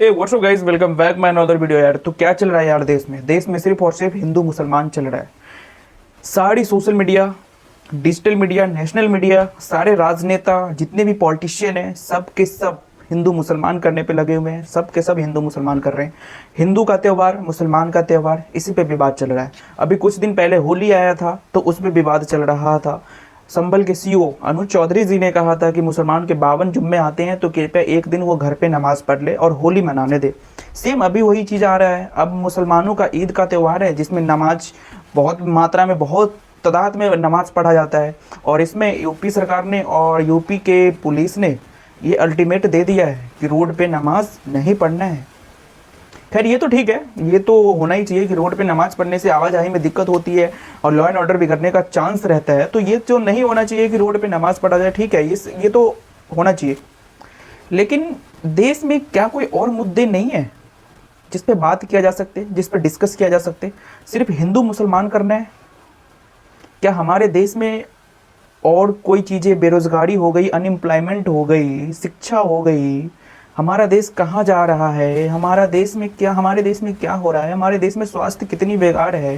A what's up guys, welcome back my another video. यार तो क्या चल रहा है यार देश में सिर्फ और सिर्फ हिंदू मुसलमान चल रहा है। सारी social media, digital media, national media, सारे राजनेता, जितने भी पॉलिटिशियन हैं, सब के सब हिंदू मुसलमान करने पे लगे हुए हैं। सब के सब हिंदू मुसलमान कर रहे हैं। हिंदू का त्यौहार, मुसलमान का त्यौहार, इसी पे विवाद चल रहा है। अभी कुछ दिन पहले होली आया था तो उस पर विवाद चल रहा था। संभल के सीईओ अनुज चौधरी जी ने कहा था कि मुसलमान के 52 जुम्मे आते हैं तो कृपया एक दिन वो घर पे नमाज पढ़ ले और होली मनाने दे। सेम अभी वही चीज़ आ रहा है। अब मुसलमानों का ईद का त्यौहार है जिसमें नमाज बहुत मात्रा में, बहुत तादाद में नमाज पढ़ा जाता है। और इसमें यूपी सरकार ने और यूपी के पुलिस ने ये अल्टीमेट दे दिया है कि रोड पे नमाज नहीं पढ़ना है। खैर ये तो ठीक है, ये तो होना ही चाहिए कि रोड पे नमाज पढ़ने से आवाजाही में दिक्कत होती है और लॉ एंड ऑर्डर बिगड़ने का चांस रहता है। तो ये जो नहीं होना चाहिए कि रोड पे नमाज पढ़ा जाए, ठीक है, ये तो होना चाहिए। लेकिन देश में क्या कोई और मुद्दे नहीं है जिस पे बात किया जा सकते, जिस पे डिस्कस किया जा सकते? सिर्फ हिंदू मुसलमान करना है क्या? हमारे देश में और कोई चीज़ें, बेरोजगारी हो गई, अनएम्प्लॉयमेंट हो गई, शिक्षा हो गई, हमारा देश कहाँ जा रहा है, हमारे देश में क्या हो रहा है, हमारे देश में स्वास्थ्य कितनी बेकार है,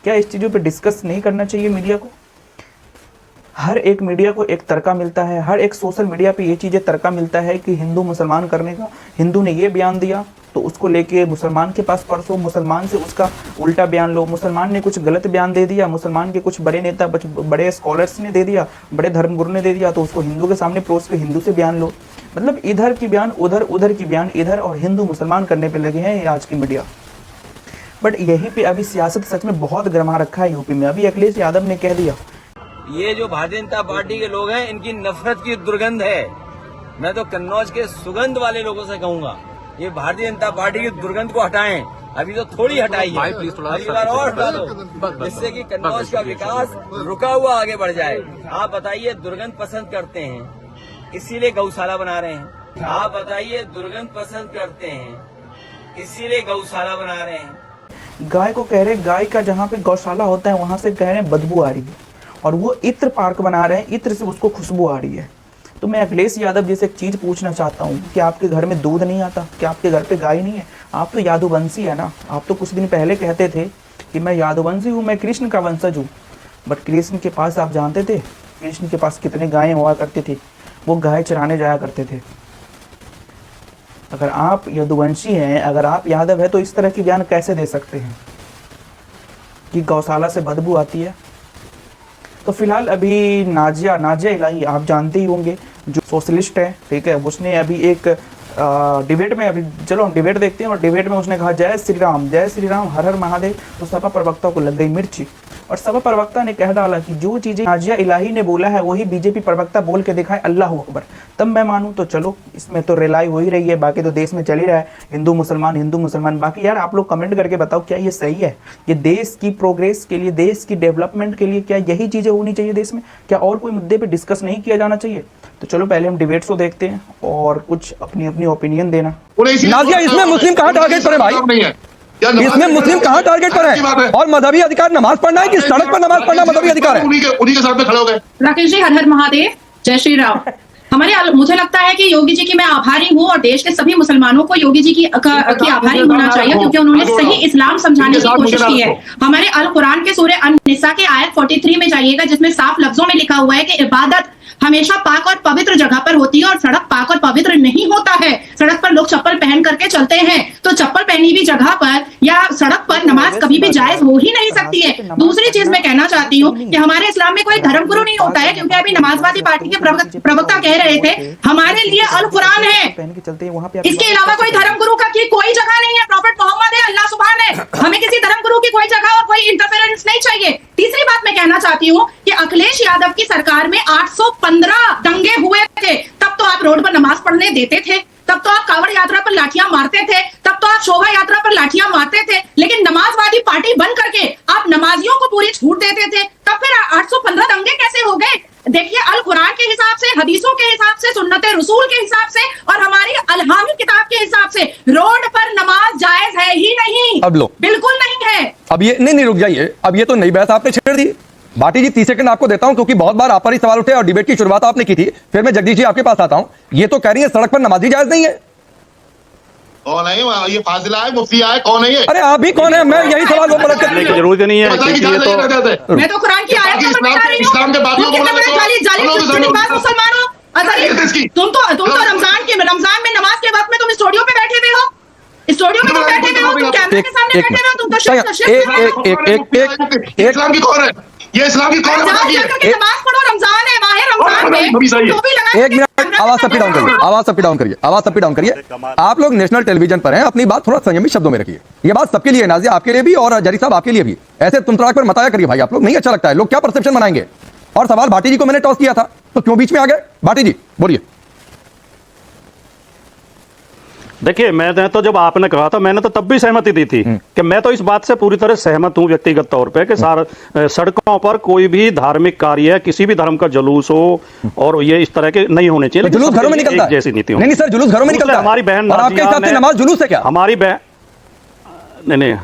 क्या इस चीज़ों पे डिस्कस नहीं करना चाहिए मीडिया को? हर एक मीडिया को एक तर्का मिलता है, हर एक सोशल मीडिया पे ये चीज़ें तर्का मिलता है कि हिंदू मुसलमान करने का। हिंदू ने ये बयान दिया तो उसको लेके मुसलमान के पास परसों मुसलमान से उसका उल्टा बयान लो। मुसलमान ने कुछ गलत बयान दे दिया, मुसलमान के कुछ बड़े नेता, बड़े स्कॉलर्स ने दे दिया, बड़े धर्मगुरु ने दे दिया, तो उसको हिंदू के सामने परोस के हिंदू से बयान लो। मतलब इधर की बयान उधर, उधर की बयान इधर, और हिंदू मुसलमान करने पे लगे हैं ये आज की मीडिया। बट यहीं पे अभी सियासत सच में बहुत गरमा रखा है यूपी में। अभी अखिलेश यादव ने कह दिया, ये जो भारतीय जनता पार्टी के लोग हैं इनकी नफरत की दुर्गंध है। मैं तो कन्नौज के सुगंध वाले लोगों से कहूंगा ये भारतीय जनता पार्टी की दुर्गंध को हटाएं। अभी तो थोड़ी हटाई है, अगली बार और हटा दो, जिससे कि कन्नौज का विकास रुका हुआ आगे बढ़ जाए। आप बताइए, दुर्गंध पसंद करते हैं इसीलिए गौशाला बना रहे हैं। आप बताइए, दुर्गंध पसंद करते हैं इसीलिए गौशाला बना रहे हैं। गाय को कह रहे हैं, गाय का जहाँ पे गौशाला होता है वहां से कह रहे हैं बदबू आ रही है, और वो इत्र पार्क बना रहे हैं, इत्र से उसको खुशबू आ रही है। तो मैं अखिलेश यादव जी से एक चीज़ पूछना चाहता हूँ कि आपके घर में दूध नहीं आता? क्या आपके घर पे गाय नहीं है? आप तो यादववंशी है ना। आप तो कुछ दिन पहले कहते थे कि मैं यादववंशी हूँ, मैं कृष्ण का वंशज हूँ। बट कृष्ण के पास आप जानते थे कृष्ण के पास कितने गायें हुआ करती थी? वो गाय चराने जाया करते थे। अगर आप यदुवंशी हैं, अगर आप यादव है, तो इस तरह की बयान कैसे दे सकते हैं कि गौशाला से बदबू आती है? तो फिलहाल अभी नाजिया इलाही आप जानते ही होंगे, जो सोशलिस्ट है, ठीक है, उसने अभी एक डिबेट में, अभी चलो हम डिबेट देखते हैं, और डिबेट में उसने कहा जय श्री राम, हर हर महादेव। तो सपा प्रवक्ता को लग गई मिर्ची, और सपा प्रवक्ता ने कह डाला कि जो चीज़ें नाजिया इलाही ने बोला है वही बीजेपी प्रवक्ता बोल के दिखाए, अल्लाह अकबर, तब मैं मानूं। तो चलो, इसमें तो रिलाई हो ही रही है, बाकी तो देश में चल ही रहा है हिंदू मुसलमान। बाकी यार आप लोग कमेंट करके बताओ, क्या ये सही है? ये देश की प्रोग्रेस के लिए, देश की डेवलपमेंट के लिए क्या यही चीज़ें होनी चाहिए देश में? क्या और कोई मुद्दे पर डिस्कस नहीं किया जाना चाहिए? तो चलो पहले हम डिबेट्स को देखते हैं और कुछ अपनी अपनी ओपिनियन देना। नाजिया, इसमें मुस्लिम कहाँ टारगेट पर है भाई? इसमें मुस्लिम कहाँ टारगेट पर है? और मजहबी अधिकार नमाज पढ़ना है कि सड़क पर नमाज पढ़ना मजहबी अधिकार है? उन्हीं के साथ में खड़े हो गए। राकेश जी, हर हर महादेव, जय श्री राम। मुझे लगता है कि योगी जी की मैं आभारी हूँ, और देश के सभी मुसलमानों को योगी जी की आभारी होना चाहिए, क्योंकि उन्होंने सही इस्लाम समझाने की कोशिश की है। हमारे अल कुरान के सूरह अन-निसा के आयत 43 में जाइएगा, जिसमें साफ लफ्जों में लिखा हुआ है कि इबादत हमेशा पाक और पवित्र जगह पर होती है, और सड़क पाक और पवित्र नहीं होता है। सड़क पर लोग चप्पल पहन करके चलते हैं, तो चप्पल पहनी हुई जगह पर या सड़क पर नमाज कभी भी जायज हो ही नहीं सकती है। दूसरी चीज मैं कहना चाहती हूँ कि हमारे इस्लाम में कोई धर्मगुरु नहीं होता है, क्योंकि अभी नमाजवादी पार्टी के प्रवक्ता कह रहे थे हमारे लिए अल कुरान है, इसके अलावा कोई धर्मगुरु का की कोई जगह नहीं है। प्रॉफेट मोहम्मद है, अल्लाह सुभान है, हमें किसी धर्मगुरु की कोई जगह और कोई इंटरफेरेंस नहीं चाहिए। तीसरी बात मैं कहना चाहती हूँ कि अखिलेश यादव की सरकार में 815 दंगे हुए थे, तब तो आप रोड पर नमाज पढ़ने देते थे, तब तो आप कावड़ यात्रा पर लाठियां मारते थे, तब तो आप शोभा यात्रा पर लाठियां मारते थे। लेकिन नमाजवादी पार्टी बन करके आप नमाजियों को पूरी छूट देते थे, तब फिर 815 दंगे कैसे हो गए? देखिए, अल कुरान के हिसाब से, हदीसों के हिसाब से, सुन्नते रसूल के हिसाब से, और हमारी अलहामी किताब के हिसाब से रोड पर नमाज जायज है ही नहीं। अब लो, बिल्कुल नहीं है। अब ये नहीं रुक जाइए, अब ये तो नई बहस आपने छेड़ दी। भाटी जी 30 सेकंड आपको देता हूं, क्योंकि बहुत बार आप पर ही सवाल उठे और डिबेट की शुरुआत आपने की थी। फिर मैं जगदीश जी आपके पास आता हूं। ये तो कह रही है सड़क पर नमाजी जायज नहीं है। कौन है ये फाजिला है, मुफ्ती है, कौन है ये? अरे आप भी कौन है? मैं यही सवाल वो पलट करने की कर जरूरत ही नहीं है, बताइए, क्योंकि ये तो मैं तो कुरान की आयत को बता रही हूँ। इस्लाम के बातियों को तुम कितने बड़े जाली जाली मुसलमान हो। तुम तो रमजान में नमाज के वक्त में तुम स्टूडियो पे बैठे हुए हो, स्टूडियो में तुम बैठे हुए हो, तुम कैमरे के सामने बैठे हुए हो, तुम तो इस्लाम की कौन है? ये इस्लाम की कौन है? बताइए। नमाज पढ़ो, रमजान है, माह रमजान में टोपी लगा एक मिनट, आवाज सबकी डाउन करिए, आवाज सबकी डाउन करिए, आवाज सबकी डाउन करिए। आप लोग नेशनल टेलीविजन पर हैं, अपनी बात थोड़ा संयमित शब्दों में रखिए। ये बात सबके लिए, नाजिया आपके लिए भी और जरी साहब आपके लिए भी। ऐसे तुम तड़ाक पर मताया करिए भाई, आप लोग नहीं अच्छा लगता है, लोग क्या परसेप्शन बनाएंगे। और सवाल भाटी जी को मैंने टॉस किया था, तो क्यों बीच में आ गए? भाटी जी बोलिए। देखिए, मैंने तो जब आपने कहा था, मैंने तो तब भी सहमति दी थी कि मैं तो इस बात से पूरी तरह सहमत हूं व्यक्तिगत तौर पे कि सड़कों पर कोई भी धार्मिक कार्य, किसी भी धर्म का जुलूस हो और ये इस तरह के नहीं होने चाहिए। जुलूस घरों में निकलता है, जैसी नीति हो। नहीं सर, जुलूस घरों में निकलता है। हमारी बहन और आपके हिसाब से नमाज जुलूस है क्या? हमारी बहन नहीं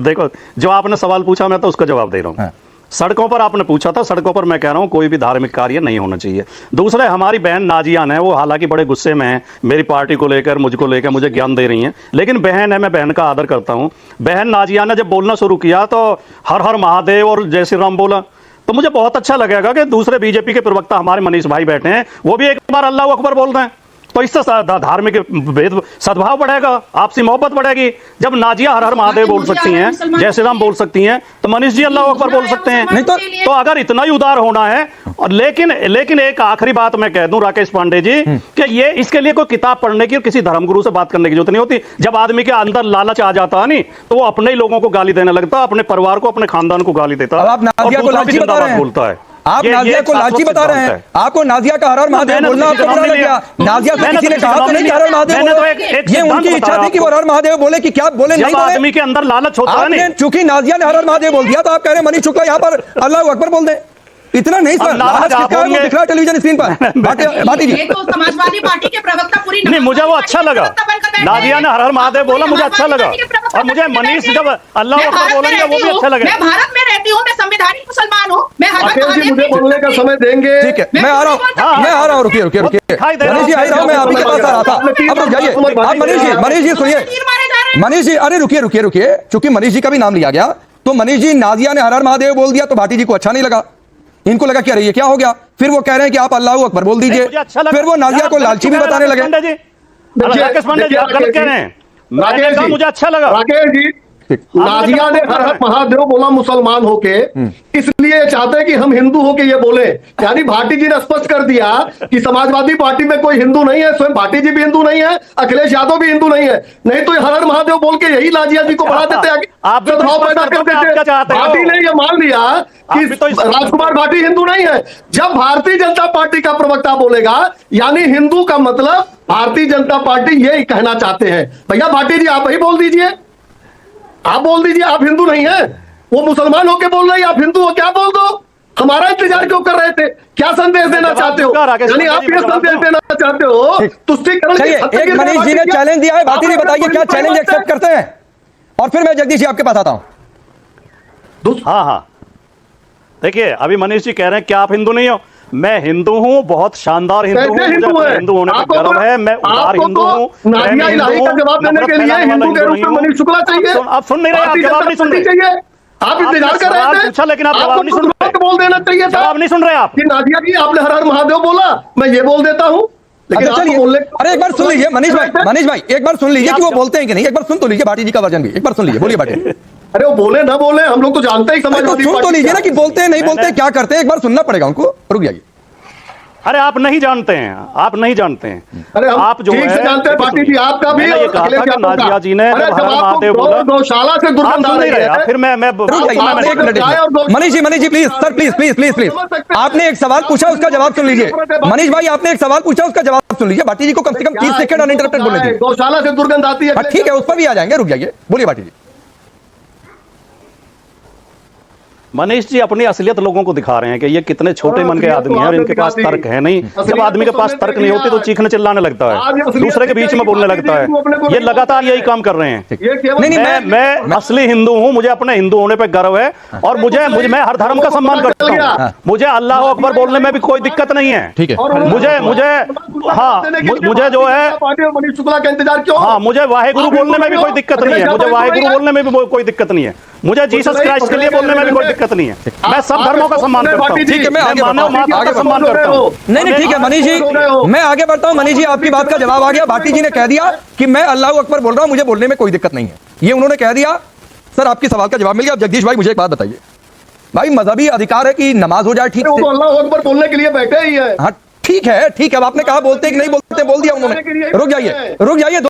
देखो, जो आपने सवाल पूछा मैं तो उसका जवाब दे रहा हूँ। सड़कों पर आपने पूछा था, सड़कों पर मैं कह रहा हूं कोई भी धार्मिक कार्य नहीं होना चाहिए। दूसरा, हमारी बहन नाजियान है, वो हालांकि बड़े गुस्से में है मेरी पार्टी को लेकर, मुझको लेकर, मुझे ज्ञान दे रही हैं, लेकिन बहन है, मैं बहन का आदर करता हूं। बहन नाजियान ने जब बोलना शुरू किया तो हर हर महादेव और जय श्री राम बोला, तो मुझे बहुत अच्छा लगेगा कि दूसरे बीजेपी के प्रवक्ता हमारे मनीष भाई बैठे हैं, वो भी एक बार अल्लाह अकबर बोल रहे हैं, तो इससे धार्मिक भेद सद्भाव बढ़ेगा, आपसी मोहब्बत बढ़ेगी। जब नाजिया हर हर महादेव बोल सकती हैं, जय श्री राम बोल सकती हैं, तो मनीष जी अल्लाह अकबर बोल सकते हैं। नहीं तो अगर इतना ही उदार होना है, और लेकिन एक आखिरी बात मैं कह दूं राकेश पांडे जी, कि ये इसके लिए कोई किताब पढ़ने की और किसी धर्मगुरु से बात करने की जरूरत नहीं होती। जब आदमी के अंदर लालच आ जाता है नहीं, तो वो अपने ही लोगों को गाली देने लगता, अपने परिवार को, अपने खानदान को गाली देता, आप नाजिया को लालची बता रहे हैं, बोलता है। आप नाजिया को लालची बता रहे हैं। आपको नाजिया का हर हर महादेव बोलना आपको बुरा लग गया। नाजिया से किसी ने कहा तो नहीं हर हर महादेव बोलो, ये उनकी इच्छा थी कि वो हर हर महादेव बोले कि क्या बोले, नहीं बोले। आदमी के अंदर लालच होता है नहीं, चूंकि नाजिया ने हर हर महादेव बोल दिया, तो आप कह रहे हैं मनीष शुक्ला यहाँ पर अल्लाह अकबर बोल दे। इतना नहीं सर, लालच किसका है वो दिख रहा है टेलीविजन स्क्रीन पर। भाटी जी, ये तो समाजवादी पार्टी के प्रवक्ता पूरी नहीं, मुझे वो अच्छा लगा, नाजिया ने हर हर महादेव बोला, मुझे अच्छा लगा, और मुझे मनीष जब अल्लाह अकबर बोलेंगे वो भी अच्छा लगा। मैं भारत में रहती हूँ, मैं संवैधानिक मुसलमान हूँ, मैं हर मुझे बोलने का समय देंगे। ठीक है, मैं आ रहा हूँ, रुकिए मनीष जी, आ रहा हूँ, मैं आपके पास आ रहा था। अब रुक जाइए, आप मनीष जी सुनिए, मनीष जी, अरे रुकिए, चूंकि मनीष जी का भी नाम लिया गया, तो मनीष जी नाजिया ने हर हर महादेव बोल दिया, तो भाटी जी को अच्छा नहीं लगा, इनको लगा क्या रही है, क्या हो गया? फिर वो कह रहे हैं कि आप अल्लाह अकबर बोल दीजिए, फिर वो नाजिया को लालची भी बताने लगे। राकेश पांडे जी, आप गलत कह रहे हैं, मुझे अच्छा लगा। राकेश जी, नाजिया ने हर हर महादेव बोला मुसलमान होके, इसलिए चाहते हैं कि हम हिंदू होके ये बोले। यानी भाटी जी ने स्पष्ट कर दिया कि समाजवादी पार्टी में कोई हिंदू नहीं है, स्वयं भाटी जी भी हिंदू नहीं है, अखिलेश यादव भी हिंदू नहीं है, नहीं तो हर हर महादेव बोल के यही नाजिया जी को बढ़ा देते, आप पैदा कर देते। भाटी ने ये मान लिया कि राजकुमार भाटी हिंदू नहीं है। जब भारतीय जनता पार्टी का प्रवक्ता बोलेगा, यानी हिंदू का मतलब भारतीय जनता पार्टी ये कहना चाहते हैं। भैया भाटी जी, आप ही बोल दीजिए, आप बोल दीजिए, आप हिंदू नहीं है, वो मुसलमान होके बोल रहे हैं, आप हिंदू हो, क्या बोल दो। हमारा इंतजार क्यों कर रहे थे? क्या संदेश देना चाहते हो? यानी आप ये संदेश देना चाहते हो तुष्टीकरण। एक मनीष जी ने चैलेंज दिया है, भाटी जी बताइए क्या चैलेंज एक्सेप्ट करते हैं, और फिर मैं जगदीश जी आपके पास आता हूं। हाँ, देखिए, अभी मनीष जी कह रहे हैं क्या आप हिंदू नहीं हो? मैं हिंदू हूँ, बहुत शानदार हिंदू हूँ, हिंदू होने का गर्व है, मैं उदार हिंदू हूँ। नाजिया इलाही का जवाब देने के लिए हिंदू के रूप में मनीष शुक्ला चाहिए। आप सुन नहीं रहे, आप जवाब नहीं सुन रहे, आप इंतजार कर रहे थे, पूछा लेकिन आप जवाब नहीं सुन रहे, बोल देना चाहिए था, जवाब नहीं सुन रहे आप। कि नाजिया जी आपने हर हर महादेव बोला, मैं ये बोल देता हूँ, लेकिन चलिए, अरे एक बार सुन लीजिए मनीष भाई एक बार सुन लीजिए कि वो बोलते हैं कि नहीं, एक बार सुन तो लीजिए भाटी जी का वर्जन भी, एक बार सुन लीजिए, बोलिए भाटी। अरे वो बोले ना बोले, हम लोग तो जानते ही समाजवादी सुन तो लीजिए ना कि बोलते हैं नहीं बोलते, क्या करते हैं, एक बार सुनना पड़ेगा उनको। रुक जाइए, अरे आप नहीं जानते हैं, आप नहीं जानते हैं। अरे आप जो ठीक से जानते हैं भाटी जी, आपका भी। ये कहा था कि नाजिया जी ने जब हर महादेव बोला, गौशाला से दुर्गंध आ रही है। फिर मैं Manish ji please sir, please आपने एक सवाल पूछा, उसका जवाब सुन लीजिए। मनीष भाई आपने एक सवाल पूछा, उसका जवाब सुन लीजिए। भाटी जी को कम से कम 30 सेकंड अनइंटरप्टेड बोलने दीजिए। गौशाला से दुर्गंध आती है, ठीक है, उस पर भी आ जाएंगे, रुक जाइए, बोलिए भाटी जी। मनीष जी अपनी असलियत लोगों को दिखा रहे हैं कि ये कितने छोटे मन के आदमी हैं और इनके पास तर्क है नहीं। जब आदमी के पास तर्क नहीं होते तो चीखने चिल्लाने लगता है, दूसरे के बीच में बोलने लगता है। ये लगातार यही काम कर रहे हैं। मैं असली हिंदू हूं, मुझे अपने हिंदू होने पे गर्व है और मुझे मैं हर धर्म का सम्मान करता हूं। मुझे अल्लाह अकबर बोलने में भी कोई दिक्कत नहीं है। ठीक है, मुझे जो है मनीष शुक्ला का इंतजार क्यों? हाँ, मुझे वाहेगुरु बोलने में भी कोई दिक्कत नहीं है। मुझे वाहेगुरु बोलने में भी कोई दिक्कत नहीं है। मुझे जीसस क्राइस्ट के लिए बोलने में भी कोई दिक्कत नहीं है। मैं सब धर्मों का सम्मान करता हूँ। ठीक है, मैं आगे मानव माता का सम्मान करता हूँ। नहीं, ठीक है मनीष जी, मैं आगे बढ़ता हूं। मनीष जी, आपकी बात का जवाब आ गया। भाटी जी ने कह दिया कि मैं अल्लाह अकबर बोल रहा हूं, मुझे बोलने में कोई दिक्कत नहीं है, ये उन्होंने कह दिया। सर, आपके सवाल का जवाब मिल गया। अब जगदीश भाई मुझे एक बात बताइए, भाई मजहबी अधिकार है कि नमाज हो जाए ठीक वो से। तो अल्लाह अकबर बोलने के लिए बैठे ही है। हाँ ठीक है, ठीक है। अब आपने कहा बोलते कि नहीं बोलते, बोल दिया उन्होंने। रुक जाइए, रुक जाइए।